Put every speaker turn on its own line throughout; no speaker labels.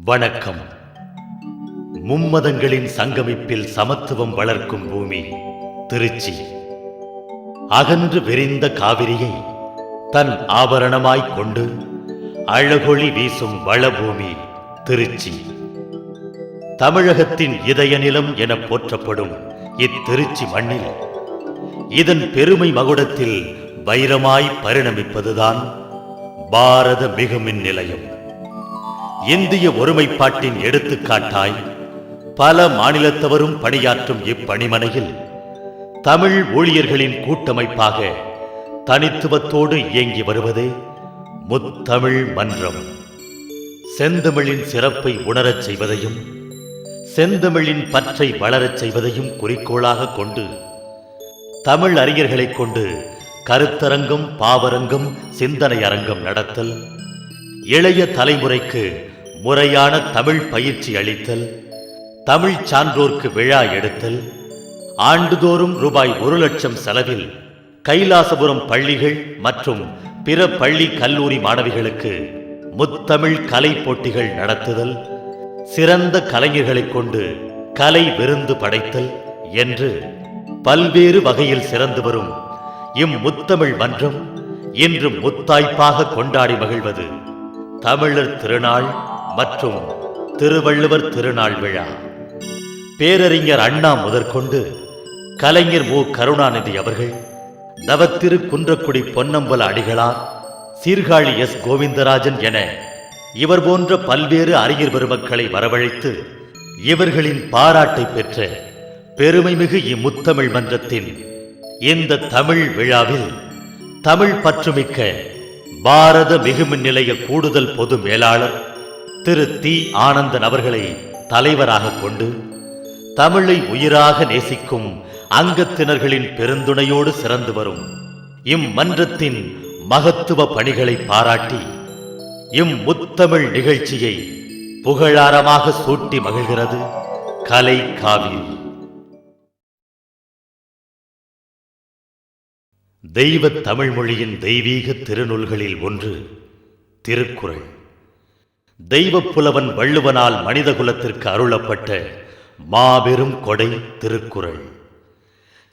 வணக்கம். மும்மதங்களின் சங்கமிப்பில் சமத்துவம் வளர்க்கும் பூமி திருச்சி. அகன்று விரிந்த காவிரியை தன் ஆபரணமாய்க் கொண்டு அழகொளி வீசும் வளபூமி திருச்சி. தமிழகத்தின் இதய நிலம் என போற்றப்படும் இத்திருச்சி மண்ணில் இதன் பெருமை மகுடத்தில் வைரமாய் பரிணமிப்பதுதான் பாரத மிகுமின் நிலையம். இந்திய ஒருமைப்பாட்டின் எடுத்துக்காட்டாய் பல மாநிலத்தவரும் பணியாற்றும் இப்பணிமனையில் தமிழ் ஊழியர்களின் கூட்டமைப்பாக தனித்துவத்தோடு இயங்கி வருவதே முத்தமிழ் மன்றம். செந்தமிழின் சிறப்பை உணரச் செய்வதையும் செந்தமிழின் பற்றை வளரச் செய்வதையும் குறிக்கோளாக கொண்டு தமிழ் அறிஞர்களைக் கொண்டு கருத்தரங்கம், பாவரங்கம், சிந்தனை அரங்கம் நடத்தல், இளைய தலைமுறைக்கு முறையான தமிழ் பயிற்சி அளித்தல், தமிழ் சான்றோர்க்கு விழா எடுத்தல், ஆண்டுதோறும் ரூபாய் 1,00,000 செலவில் கைலாசபுரம் பள்ளிகள் மற்றும் பிற பள்ளி கல்லூரி மாணவிகளுக்கு முத்தமிழ் கலை போட்டிகள் நடத்துதல், சிறந்த கலைஞர்களைக் கொண்டு கலை விருந்து படைத்தல் என்று பல்வேறு வகையில் சிறந்து வரும் இம்முத்தமிழ் மன்றம் இன்று முத்தாய்ப்பாக கொண்டாடி மகிழ்வது தமிழர் திருநாள் மற்றும் திருவள்ளுவர் திருநாள் விழா. பேரறிஞர் அண்ணா முதற்கொண்டு கலைஞர் மு. கருணாநிதி அவர்கள், தவத்திரு குன்றக்குடி பொன்னம்பல அடிகளார், சீர்காழி எஸ். கோவிந்தராஜன் என இவர் போன்ற பல்வேறு அறிஞர் பெருமக்களை வரவழைத்து இவர்களின் பாராட்டை பெற்ற பெருமைமிகு இம்முத்தமிழ் மன்றத்தின் இந்த தமிழ் விழாவில் தமிழ் பற்றுமிக்க பாரத மிகுமின் நிலைய கூடுதல் பொது மேலாளர் திரு தி. ஆனந்தன் அவர்களை தலைவராக கொண்டு தமிழை உயிராக நேசிக்கும் அங்கத்தினர்களின் பெருந்துணையோடு சிறந்து வரும் இம்மன்றத்தின் மகத்துவ பணிகளை பாராட்டி இம்முத்தமிழ் நிகழ்ச்சியை புகழாரமாக சூட்டி மகிழ்கிறது கலை காவிரி. தெய்வ தமிழ் மொழியின் தெய்வீக திருநூல்களில் ஒன்று திருக்குறள். தெய்வப் புலவன் வள்ளுவனால் மனித குலத்திற்கு அருளப்பட்ட மாபெரும் கொடை திருக்குறள்.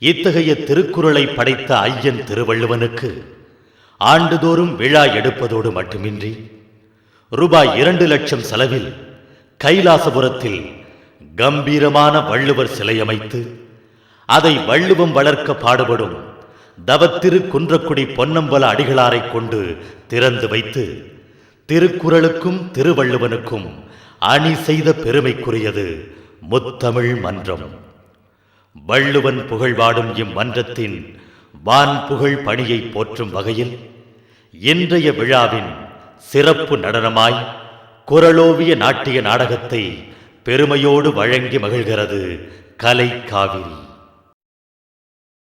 இத்தகைய திருக்குறளை படைத்த ஐயன் திருவள்ளுவனுக்கு ஆண்டுதோறும் விழா எடுப்பதோடு மட்டுமின்றி ரூபாய் 2,00,000 செலவில் கைலாசபுரத்தில் கம்பீரமான வள்ளுவர் சிலை அமைத்து அதை வள்ளுவம் வளர்க்க பாடுபடும் தவத்திரு குன்றக்குடி பொன்னம்பல அடிகளாரை கொண்டு திறந்து வைத்து திருக்குறளுக்கும் திருவள்ளுவனுக்கும் அணி செய்த பெருமைக்குரியது முத்தமிழ் மன்றம். வள்ளுவன் புகழ்வாடும் இம்மன்றத்தின் வான் புகழ் பணியை போற்றும் வகையில் இன்றைய விழாவின் சிறப்பு நடனமாய் குறளோவிய நாட்டிய நாடகத்தை பெருமையோடு வழங்கி மகிழ்கிறது கலை காவிரி.